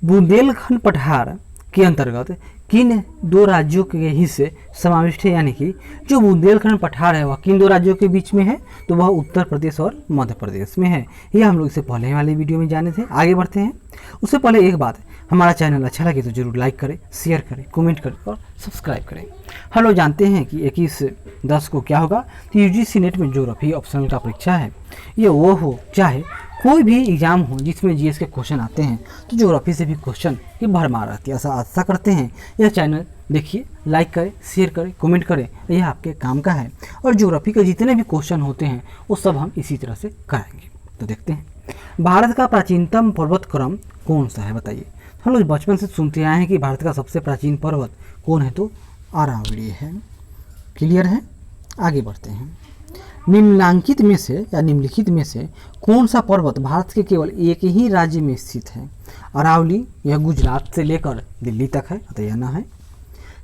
बुंदेलखंड पठार के अंतर्गत किन दो राज्यों के हिस्से समाविष्ट है, यानी कि जो बुंदेलखंड पठार है वह किन दो राज्यों के बीच में है, तो वह उत्तर प्रदेश और मध्य प्रदेश में है। यह हम लोग इससे पहले वाले वीडियो में जाने थे। आगे बढ़ते हैं। उससे पहले एक बात, हमारा चैनल अच्छा लगे तो जरूर लाइक करें, शेयर करें, कमेंट करें और सब्सक्राइब करें। हम लोग जानते हैं कि 21/10 को क्या होगा, तो यूजीसी नेट में ज्योग्राफी ऑप्शनल का परीक्षा है। ये वो हो चाहे कोई भी एग्जाम हो जिसमें जीएस के क्वेश्चन आते हैं, तो ज्योग्राफी से भी क्वेश्चन की भरमार रहती है। ऐसा आशा करते हैं। यह चैनल देखिए, लाइक करें, शेयर करें, कमेंट करें, यह आपके काम का है। और ज्योग्राफी के जितने भी क्वेश्चन होते हैं वो सब हम इसी तरह से कराएंगे। तो देखते हैं, भारत का प्राचीनतम पर्वत क्रम कौन सा है, बताइए। हम लोग बचपन से सुनते आए हैं कि भारत का सबसे प्राचीन पर्वत कौन है, तो अरावली है। क्लियर है। आगे बढ़ते हैं। निम्नलिखित में से या निम्नलिखित में से कौन सा पर्वत भारत के केवल एक ही राज्य में स्थित है। अरावली यह गुजरात से लेकर दिल्ली तक है, अतः यह न है।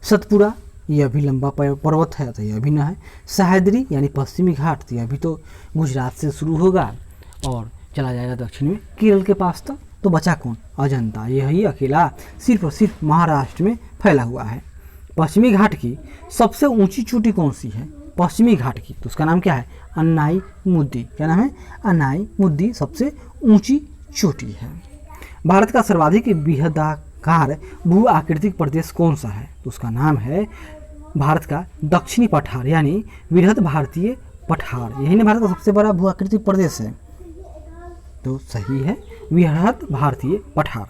सतपुड़ा यह भी लंबा पर्वत है, अतः यह भी न है। सह्याद्री यानी पश्चिमी घाट, तो यह भी तो गुजरात से शुरू होगा और चला जाएगा दक्षिण में केरल के पास तक। तो बचा कौन, अजंता। यही अकेला सिर्फ और सिर्फ महाराष्ट्र में फैला हुआ है। पश्चिमी घाट की सबसे ऊंची चोटी कौन सी है, पश्चिमी घाट की, तो उसका नाम क्या है, अन्नाई मुद्दी। क्या नाम है, अन्नाई मुद्दी सबसे ऊंची चोटी है। भारत का सर्वाधिक बृहदाकार भू आकृतिक प्रदेश कौन सा है, तो उसका नाम है भारत का दक्षिणी पठार, यानी बृहद भारतीय पठार। यही ना भारत का सबसे बड़ा भू आकृतिक प्रदेश है, तो सही है, बृहद भारतीय पठार।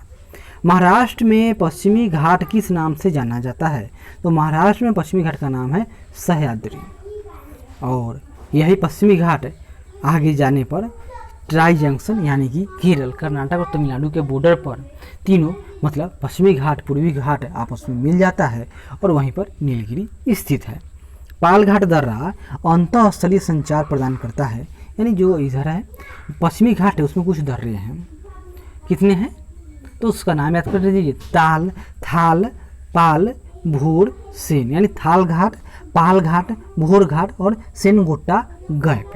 महाराष्ट्र में पश्चिमी घाट किस नाम से जाना जाता है, तो महाराष्ट्र में पश्चिमी घाट का नाम है सह्याद्री। और यही पश्चिमी घाट आगे जाने पर ट्राई जंक्शन, यानी कि केरल, कर्नाटक और तमिलनाडु के बॉर्डर पर तीनों मतलब पश्चिमी घाट, पूर्वी घाट आपस में मिल जाता है और वहीं पर नीलगिरी स्थित है। पालघाट दर्रा अंतःस्थलीय संचार प्रदान करता है, यानी जो इधर है पश्चिमी घाट है उसमें कुछ दर्रे हैं। कितने हैं, तो उसका नाम याद कर लीजिए, ताल, थाल, पाल, भोर, सेन, यानी थाल घाट, पाल घाट, भोर घाट और सेनगोट्टा गैप।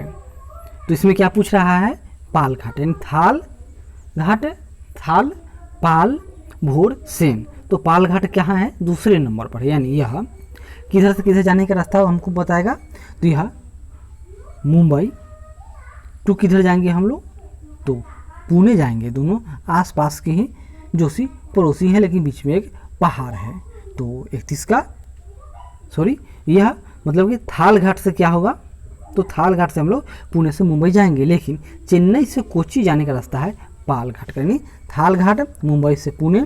तो इसमें क्या पूछ रहा है, पाल घाट, यानी थाल घाट, थाल, पाल, भोर, सेन। तो पाल घाट कहाँ है, दूसरे नंबर पर, यानी यह किधर से किधर जाने का रास्ता हमको बताएगा। तो यह मुंबई टू किधर जाएंगे हम लोग, तो पुणे जाएंगे। दोनों आसपास के ही जोशी पड़ोसी हैं, लेकिन बीच में एक पहाड़ है। तो 31 का यह मतलब कि थाल घाट से क्या होगा, तो थाल घाट से हम लोग पुणे से मुंबई जाएंगे, लेकिन चेन्नई से कोच्चि जाने का रास्ता है पाल घाट का। यानी थाल घाट मुंबई से पुणे,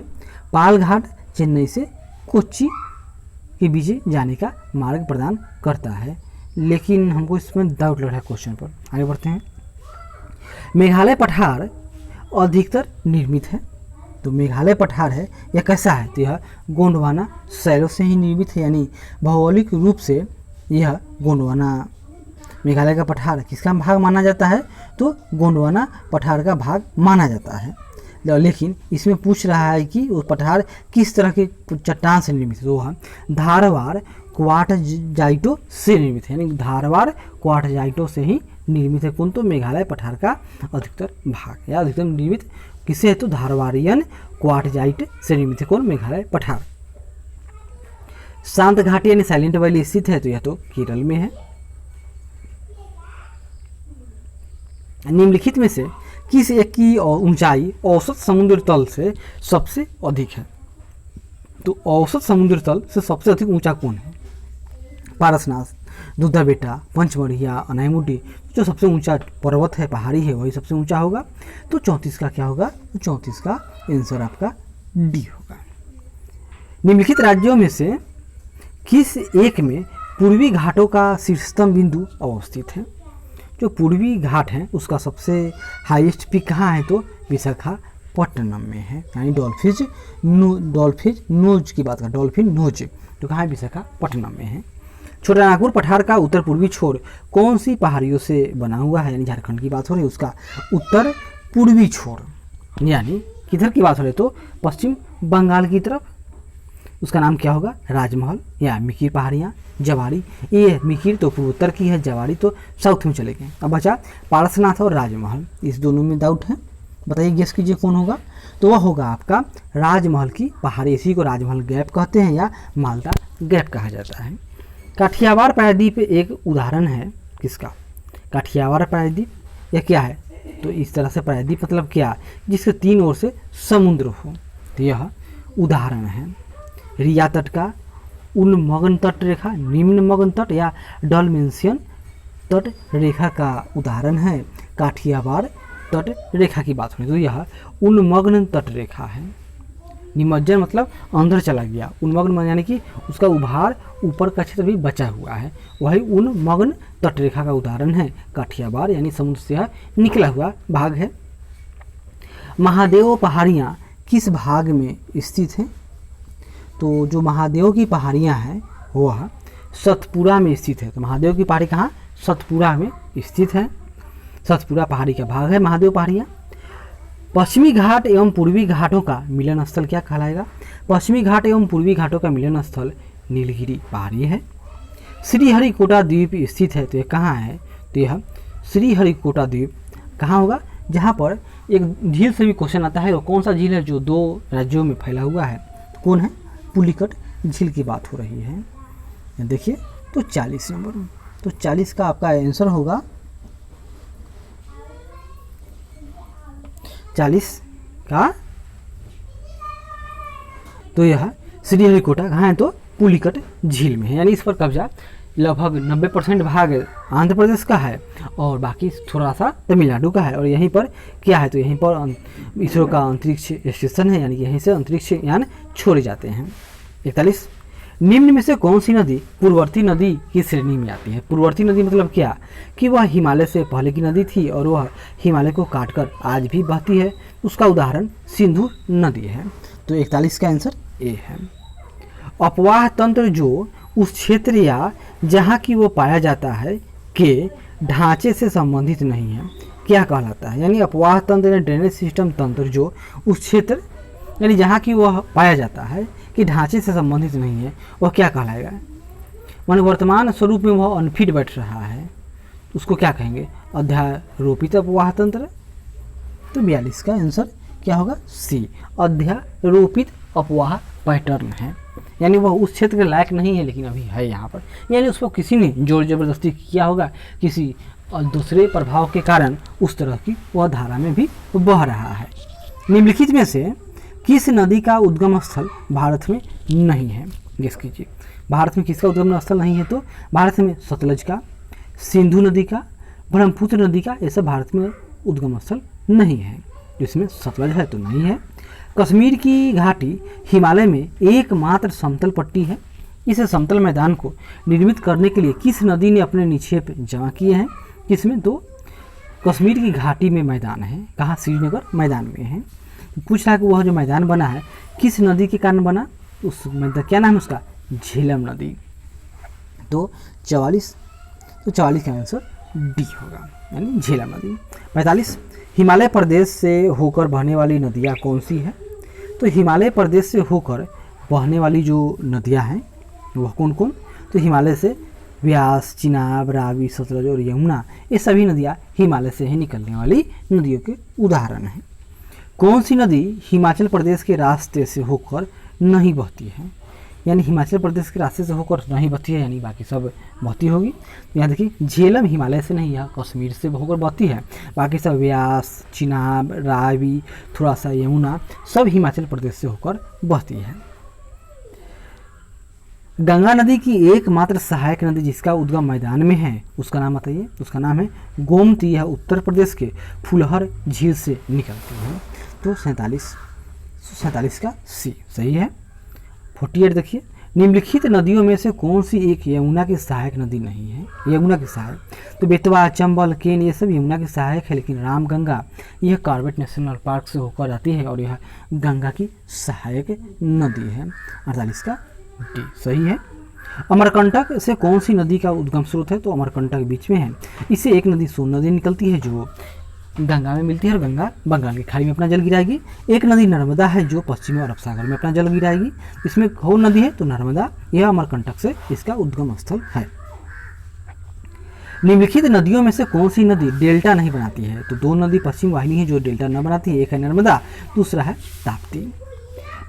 पाल घाट चेन्नई से कोच्चि के बीच जाने का मार्ग प्रदान करता है। लेकिन हमको इसमें डाउट लग रहा है क्वेश्चन पर। आगे बढ़ते हैं। मेघालय पठार अधिकतर निर्मित है, तो मेघालय पठार है यह कैसा है, तो यह गोंडवाना शैलों से ही निर्मित है, यानी भौगोलिक रूप से यह गोंडवाना मेघालय का पठार किसका भाग माना जाता है, तो गोंडवाना पठार का भाग माना जाता है। लेकिन इसमें पूछ रहा है कि वो पठार किस तरह के चट्टान से निर्मित है, तो वह धारवाड़ क्वार्टजाइटो से निर्मित है, यानी धारवाड़ क्वार्टजाइटो से ही निर्मित है। कौन, तो मेघालय पठार का अधिकतर भाग या अधिकतर निर्मित किससे है, तो धारवाड़ियन क्वार्टजाइट से निर्मित है। कौन, मेघालय पठार। शांत घाटी यानी साइलेंट वैली स्थित है, तो यह तो केरल में है। निम्नलिखित में से किस एक की ऊंचाई औसत समुद्र तल से सबसे अधिक है, तो औसत समुद्र तल से सबसे अधिक ऊंचा कौन है, पारसनाथ, दुद्धा बेटा, पंचमढ़िया, अनाईमुड्डी। जो सबसे ऊंचा पर्वत है, पहाड़ी है, वही सबसे ऊंचा होगा। तो 34 का क्या होगा, तो 34 का आंसर आपका डी होगा। निम्नलिखित राज्यों में से किस एक में पूर्वी घाटों का शीर्षतम बिंदु अवस्थित है। जो पूर्वी घाट है उसका सबसे हाईएस्ट पीक कहाँ है, तो विशाखापट्टनम में है, यानी डॉल्फिन नोज की बात कर, डॉल्फिन नोज, तो कहाँ है, विशाखापट्टनम में है। छोटा नागपुर पठार का उत्तर पूर्वी छोर कौन सी पहाड़ियों से बना हुआ है, यानी झारखंड की बात हो रही है, उसका उत्तर पूर्वी छोर, यानी किधर की बात हो रही है, तो पश्चिम बंगाल की तरफ। उसका नाम क्या होगा, राजमहल या मिकिर पहाड़ियाँ, जवाड़ी। ये मिकिर तो पूर्वोत्तर की है, जवाड़ी तो साउथ में चले गए। अब बचा पारसनाथ और राजमहल, इस दोनों में डाउट है। बताइए गेस कीजिए कौन होगा। तो वह होगा आपका राजमहल की पहाड़ी, इसी को राजमहल गैप कहते हैं या मालदा गैप कहा जाता है। काठियावाड़ प्रायद्वीप एक उदाहरण है किसका, काठियावाड़ प्रायद्वीप। यह क्या है, तो इस तरह से प्रायद्वीप मतलब क्या, जिसके 3 ओर से समुद्र हो, तो यह उदाहरण है। रिया तट का उन्मग्न तट रेखा, निम्नमग्न तट या डलमेंशियन तट रेखा का उदाहरण है काठियावाड़ तट रेखा की बात हुई, तो यह उन्मग्न तट रेखा है। निमज्जन मतलब अंदर चला गया, उन्मग्न यानी कि उसका उभार ऊपर का क्षेत्र भी बचा हुआ है, वही उन्मग्न तट रेखा का उदाहरण है काठियावाड़, यानी समुद्र से यह निकला हुआ भाग है। महादेव पहाड़ियाँ किस भाग में स्थित हैं, तो जो महादेव की पहाड़ियाँ हैं वह सतपुरा में स्थित है। तो महादेव की पहाड़ी कहाँ, सतपुरा में स्थित है, सतपुरा पहाड़ी का भाग है महादेव पहाड़ियाँ। पश्चिमी घाट एवं पूर्वी घाटों का मिलन स्थल क्या कहलाएगा, पश्चिमी घाट एवं पूर्वी घाटों का मिलन स्थल नीलगिरी पहाड़ी है। श्रीहरिकोटा द्वीप स्थित है, तो यह कहाँ है, तो यह श्रीहरिकोटा द्वीप कहाँ होगा, जहाँ पर एक झील से भी क्वेश्चन आता है, वो कौन सा झील है जो 2 राज्यों में फैला हुआ है, कौन है, पुलिकट झील की बात हो रही है। देखिए तो 40 नंबर, तो 40 का आपका आंसर होगा 40 का, तो यह श्रीहरिकोटा कहाँ है, तो पुलिकट झील में है, यानी इस पर कब्जा लगभग 90% भाग आंध्र प्रदेश का है और बाकी थोड़ा सा तमिलनाडु का है। और यहीं पर क्या है, तो यहीं पर इसरो का अंतरिक्ष स्टेशन है, यानी कि यहीं से अंतरिक्ष यान छोड़े जाते हैं। 41 निम्न में से कौन सी नदी पूर्ववर्ती नदी की श्रेणी में आती है। पूर्ववर्ती नदी मतलब क्या, कि वह हिमालय से पहले की नदी थी और वह हिमालय को काटकर आज भी बहती है, उसका उदाहरण सिंधु नदी है। तो 41 का आंसर ए है। अपवाह तंत्र जो उस क्षेत्र या जहाँ की वो पाया जाता है के ढांचे से संबंधित नहीं है, क्या कहलाता है। यानी अपवाह तंत्र या ड्रेनेज सिस्टम तंत्र जो उस क्षेत्र यानी जहाँ की वह पाया जाता है कि ढांचे से संबंधित नहीं है, वह क्या कहलाएगा। मान वर्तमान स्वरूप में वह अनफिट बैठ रहा है, उसको क्या कहेंगे, अध्यारोपित अपवाह तंत्र। तो 42 का आंसर क्या होगा, सी, अध्यारोपित अपवाह पैटर्न है, यानी वह उस क्षेत्र के लायक नहीं है लेकिन अभी है यहाँ पर, यानी उसको किसी ने जोर जबरदस्ती किया होगा, किसी दूसरे प्रभाव के कारण उस तरह की वह धारा में भी बह रहा है। निम्नलिखित में से किस नदी का उद्गम स्थल भारत में नहीं है, गेस कीजिए। भारत में किसका उद्गम स्थल नहीं है, तो भारत में सतलज का, सिंधु नदी का, ब्रह्मपुत्र नदी का, ये सब भारत में उद्गम स्थल नहीं है। जिसमें सतलज है तो नहीं है। कश्मीर की घाटी हिमालय में एकमात्र समतल पट्टी है। इस समतल मैदान को निर्मित करने के लिए किस नदी ने अपने निक्षेप जमा किए हैं, किसमें, तो कश्मीर की घाटी में मैदान है, कहाँ, श्रीनगर मैदान में है। पूछ रहा है कि वह जो मैदान बना है किस नदी के कारण बना, उस मैदान क्या नाम है उसका, झेलम नदी। तो 44 का आंसर डी होगा, यानी झेलम नदी। 45 हिमालय प्रदेश से होकर बहने वाली नदियाँ कौन सी है। तो हिमालय प्रदेश से होकर बहने वाली जो नदियाँ हैं वह कौन कौन, तो हिमालय से व्यास, चिनाब, रावी, सतलज और यमुना, ये सभी नदियाँ हिमालय से ही निकलने वाली नदियों के उदाहरण हैं। कौन सी नदी हिमाचल प्रदेश के रास्ते से होकर नहीं बहती है, यानी हिमाचल प्रदेश के रास्ते से होकर नहीं बहती है, यानी बाकी सब बहती होगी। यहाँ देखिए झेलम हिमालय से नहीं, यह कश्मीर से होकर बहती है, बाकी सब व्यास, चिनाब, रावी, थोड़ा सा यमुना, सब हिमाचल प्रदेश से होकर बहती है। गंगा नदी की एकमात्र सहायक नदी जिसका उद्गम मैदान में है उसका नाम बताइए। उसका नाम है गोमती, यह उत्तर प्रदेश के फुलहर झील से निकलती है। तो 47 का सी सही है। 48 देखिए, निम्नलिखित नदियों में से कौन सी एक यमुना की सहायक नदी नहीं है। यमुना की सहायक, तो बेतवा, चंबल, केन, ये सब यमुना की सहायक है, लेकिन रामगंगा यह कॉर्बेट नेशनल पार्क से होकर जाती है और यह गंगा की सहायक नदी है। 48 का डी सही है। अमरकंटक से कौन सी नदी का उद्गम स्रोत है, तो अमरकंटक बीच में है। इससे एक नदी सोन नदी निकलती है जो गंगा में मिलती है और गंगा बंगाल की खाड़ी में अपना जल गिराएगी। एक नदी नर्मदा है जो पश्चिमी अरब सागर में अपना जल गिराएगी। इसमें कौन नदी है, तो नर्मदा, यह अमरकंटक से इसका उद्गम स्थल है। निम्नलिखित नदियों में से कौन सी नदी डेल्टा नहीं बनाती है? तो दो नदी पश्चिम वाहिनी है जो डेल्टा न बनाती है, एक है नर्मदा, दूसरा है ताप्ती।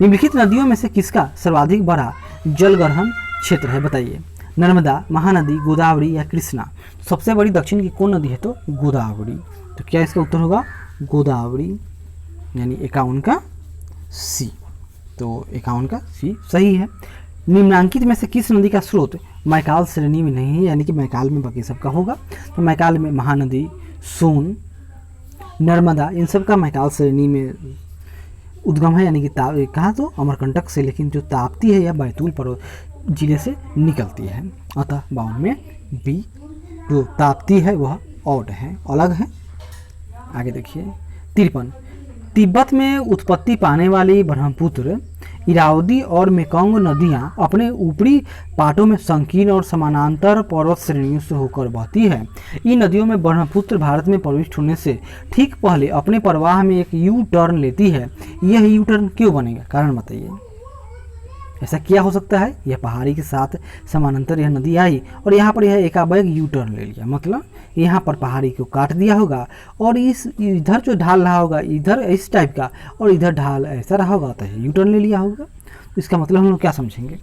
निम्नलिखित नदियों में से किसका सर्वाधिक बड़ा जलग्रहण क्षेत्र है? बताइए। नर्मदा, महानदी, गोदावरी या कृष्णा? सबसे बड़ी दक्षिण की कौन नदी है? तो गोदावरी। तो क्या इसका उत्तर होगा? गोदावरी, यानी 51 का सी। तो 51 का सी सही है। निम्नांकित में से किस नदी का स्रोत मैकाल श्रेणी में नहीं है? यानी कि मैकाल में बाकी सबका होगा। तो मैकाल में महानदी, सोन, नर्मदा, इन सब का मैकाल श्रेणी में उद्गम है, यानी कि कहाँ तो अमरकंटक से, लेकिन जो ताप्ती है यह बैतूल पर्वत जिले से निकलती है। अतः 52 में बी जो ताप्ती है वह ऑड है, अलग है। आगे देखिए 53। तिब्बत में उत्पत्ति पाने वाली ब्रह्मपुत्र, इरावदी और मेकोंग नदियां अपने ऊपरी पाटों में संकीर्ण और समानांतर पर्वत श्रेणियों से होकर बहती है। इन नदियों में ब्रह्मपुत्र भारत में प्रविष्ट होने से ठीक पहले अपने प्रवाह में एक यू टर्न लेती है। यह यू टर्न क्यों बनेगा? कारण बताइए। ऐसा क्या हो सकता है? यह पहाड़ी के साथ समानांतर यह नदी आई और यहाँ पर यह एकाएक यू टर्न ले लिया, मतलब यहाँ पर पहाड़ी को काट दिया होगा और इस इधर जो ढाल रहा होगा इधर इस टाइप का और इधर ढाल ऐसा रहा होगा, तो यू टर्न ले लिया होगा। तो इसका मतलब हम लोग क्या समझेंगे?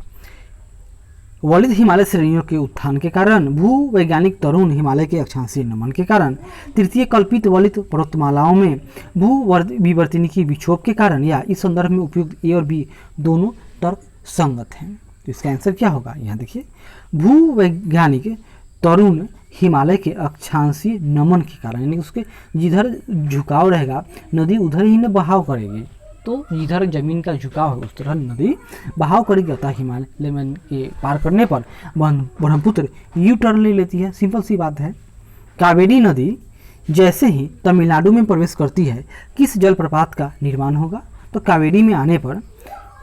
वलित हिमालय श्रेणियों के उत्थान के कारण, भूवैज्ञानिक तरुण हिमालय के अक्षांशीय नमन के कारण, तृतीय कल्पित वलित पर्वतमालाओं में भू विवर्तनिकी विक्षोभ के कारण, या इस संदर्भ में उपयुक्त ए और बी दोनों तर्क संगत हैं। तो इसका आंसर क्या होगा? यहाँ देखिए, भूवैज्ञानिक तरुण हिमालय के अक्षांशीय नमन के कारण, यानी उसके जिधर झुकाव रहेगा नदी उधर ही न बहाव करेगी। तो जिधर जमीन का झुकाव है उस तरह नदी बहाव करेगी। अतः हिमालय में के पार करने पर ब्रह्मपुत्र यू टर्न ले लेती है। सिंपल सी बात है। कावेरी नदी जैसे ही तमिलनाडु में प्रवेश करती है, किस जलप्रपात का निर्माण होगा? तो कावेरी में आने पर,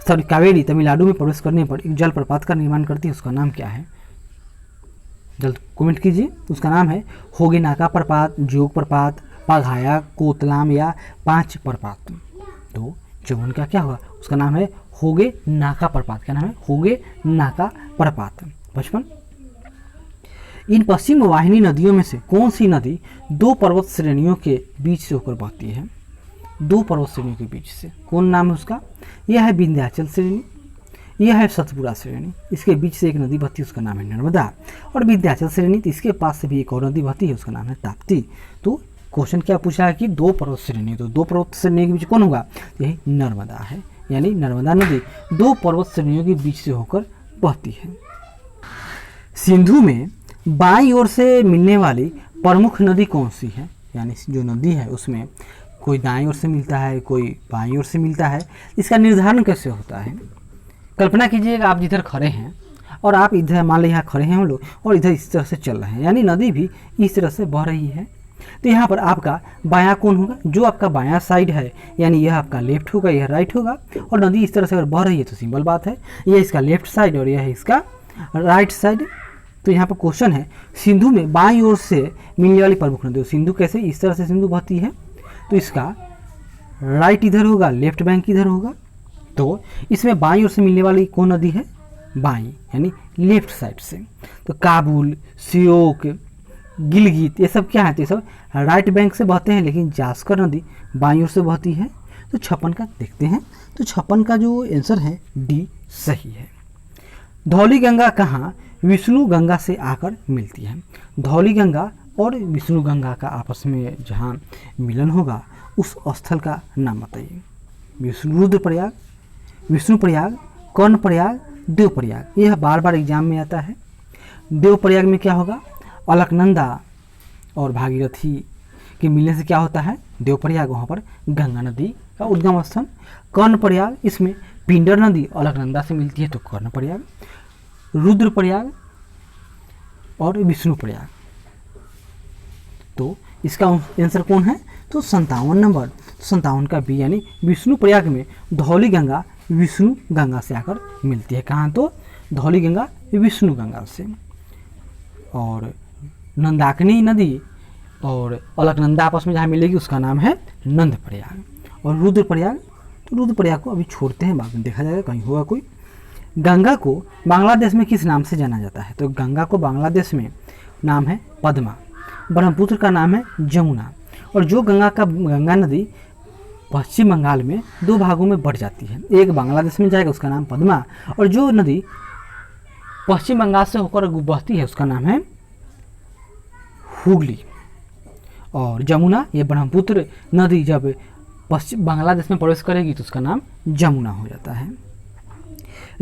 सॉरी, कावेरी तमिलनाडु में प्रवेश करने पर एक जलप्रपात का निर्माण करती है। उसका नाम क्या है? जल्द कमेंट कीजिए। उसका नाम है होगेनाका प्रपात, जोग प्रपात, पघाया, कोतलाम या पांच प्रपात। तो जब उनका क्या होगा? उसका नाम है होगेनाका प्रपात। क्या नाम है? होगेनाका प्रपात। 55। इन पश्चिम वाहिनी नदियों में से कौन सी नदी दो पर्वत श्रेणियों के बीच से होकर बहती है? दो पर्वत श्रेणियों के बीच से कौन नाम है उसका? यह है विंध्याचल श्रेणी, यह है सतपुरा श्रेणी। इसके बीच से एक नदी बहती है, उसका नाम है नर्मदा। और विंध्याचल श्रेणी, तो इसके पास से भी एक और नदी बहती है, उसका नाम है ताप्ती। तो क्वेश्चन क्या पूछा है कि दो पर्वत श्रेणी, तो दो पर्वत श्रेणी के बीच कौन होगा? यही नर्मदा है, यानी नर्मदा नदी दो पर्वत श्रेणियों के बीच से होकर बहती है। सिंधु में बाईं ओर से मिलने वाली प्रमुख नदी कौन सी है? यानी जो नदी है उसमें कोई दाईं ओर से मिलता है, कोई बाईं ओर से मिलता है। इसका निर्धारण कैसे होता है? कल्पना कीजिएगा आप जिधर खड़े हैं और आप इधर, मान लीजिए यहाँ खड़े हैं हम लोग और इधर इस तरह से चल रहे हैं, यानी नदी भी इस तरह से बह रही है। तो यहाँ पर आपका बायां कौन होगा? जो आपका बायां साइड है, यानी यह आपका लेफ्ट होगा, यह राइट होगा। और नदी इस तरह से अगर बह रही है तो सिंपल बात है, यह इसका लेफ्ट साइड और यह है इसका राइट साइड। तो यहाँ पर क्वेश्चन है, सिंधु में बाईं ओर से मिलने वाली प्रमुख नदी। सिंधु कैसे? इस तरह से सिंधु बहती है, तो इसका राइट इधर होगा, लेफ्ट बैंक इधर होगा। तो इसमें बाईं ओर से मिलने वाली कौन नदी है? बाईं, यानी लेफ्ट साइड से। तो काबुल, सियोक, गिलगित, ये सब क्या है? तो ये सब राइट बैंक से बहते हैं, लेकिन जास्कर नदी बाईं ओर से बहती है। तो 56 का देखते हैं। तो 56 का जो आंसर है डी सही है। धौली गंगा कहाँ विष्णु गंगा से आकर मिलती है? धौली गंगा और विष्णु गंगा का आपस में जहाँ मिलन होगा उस स्थल का नाम बताइए। रुद्रप्रयाग, विष्णुप्रयाग, कर्णप्रयाग, देवप्रयाग। यह बार बार एग्जाम में आता है। देवप्रयाग में क्या होगा? अलकनंदा और भागीरथी के मिलने से क्या होता है? देवप्रयाग, वहाँ पर गंगा नदी का उद्गम स्थान। कर्णप्रयाग, इसमें पिंडर नदी अलकनंदा से मिलती है, तो कर्णप्रयाग। रुद्रप्रयाग और विष्णुप्रयाग। तो इसका आंसर कौन है? तो 57 नंबर, 57 का बी, यानी विष्णुप्रयाग में धौली गंगा विष्णु गंगा से आकर मिलती है। कहाँ? तो धौली गंगा विष्णु गंगा से। और नंदाकिनी नदी और अलकनंदा आपस में जहाँ मिलेगी उसका नाम है नंदप्रयाग। और रुद्रप्रयाग, तो रुद्रप्रयाग को अभी छोड़ते हैं, बाद में देखा जाएगा कहीं होगा कोई। गंगा को बांग्लादेश में किस नाम से जाना जाता है? तो गंगा को बांग्लादेश में नाम है पद्मा, ब्रह्मपुत्र का नाम है जमुना। और जो गंगा नदी पश्चिम बंगाल में 2 भागों में बढ़ जाती है, एक बांग्लादेश में जाएगा उसका नाम पद्मा, और जो नदी पश्चिम बंगाल से होकर बहती है उसका नाम है हुगली। और जमुना, ये ब्रह्मपुत्र नदी जब पश्चिम बांग्लादेश में प्रवेश करेगी तो उसका नाम जमुना हो जाता है।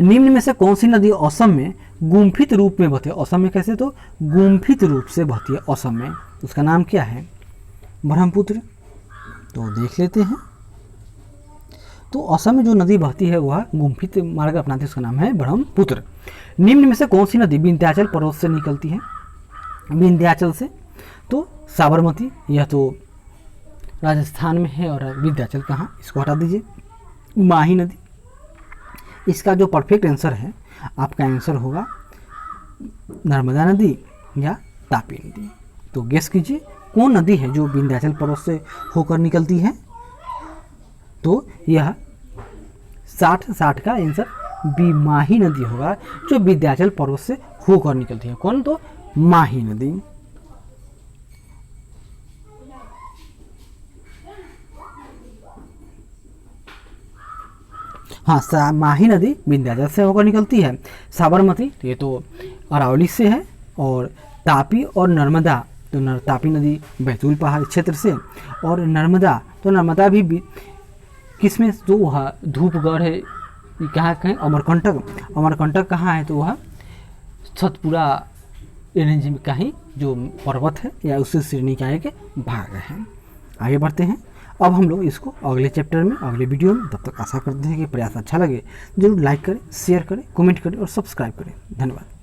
निम्न में से कौन सी नदी असम में गुम्फित रूप में बहती है? असम में कैसे? तो गुम्फित रूप से बहती है असम में, उसका नाम क्या है? ब्रह्मपुत्र। तो देख लेते हैं। तो असम में जो नदी बहती है वह गुम्फित मार्ग अपनाती है, उसका नाम है ब्रह्मपुत्र। निम्न में से कौन सी नदी विंध्याचल पर्वत से निकलती है? विंध्याचल से, तो साबरमती, यह तो राजस्थान में है, और विंध्याचल कहाँ, इसको हटा दीजिए। माही नदी, इसका जो परफेक्ट आंसर है आपका आंसर होगा नर्मदा नदी या तापी नदी। तो गेस कीजिए कौन नदी है जो विंध्याचल पर्वत से होकर निकलती है? तो यह 60 का आंसर बी माही नदी होगा, जो विंध्याचल पर्वत से होकर निकलती है। कौन? तो माही नदी। हाँ, माही नदी विंध्याचल से होकर निकलती है। साबरमती तो ये तो अरावली से है, और तापी और नर्मदा तो तापी नदी बैतूल पहाड़ क्षेत्र से, और नर्मदा तो नर्मदा भी किसमें? तो वह धूपगढ़ है, कहाँ कहें अमरकंटक। अमरकंटक कहाँ है? तो वह सतपुरा रेंज में का ही जो पर्वत है या उससे श्रेणी का एक भाग है। आगे बढ़ते हैं। अब हम लोग इसको अगले चैप्टर में, अगले वीडियो में, तब तक आशा करते हैं कि प्रयास अच्छा लगे। जरूर लाइक करें, शेयर करें, कमेंट करें और सब्सक्राइब करें। धन्यवाद।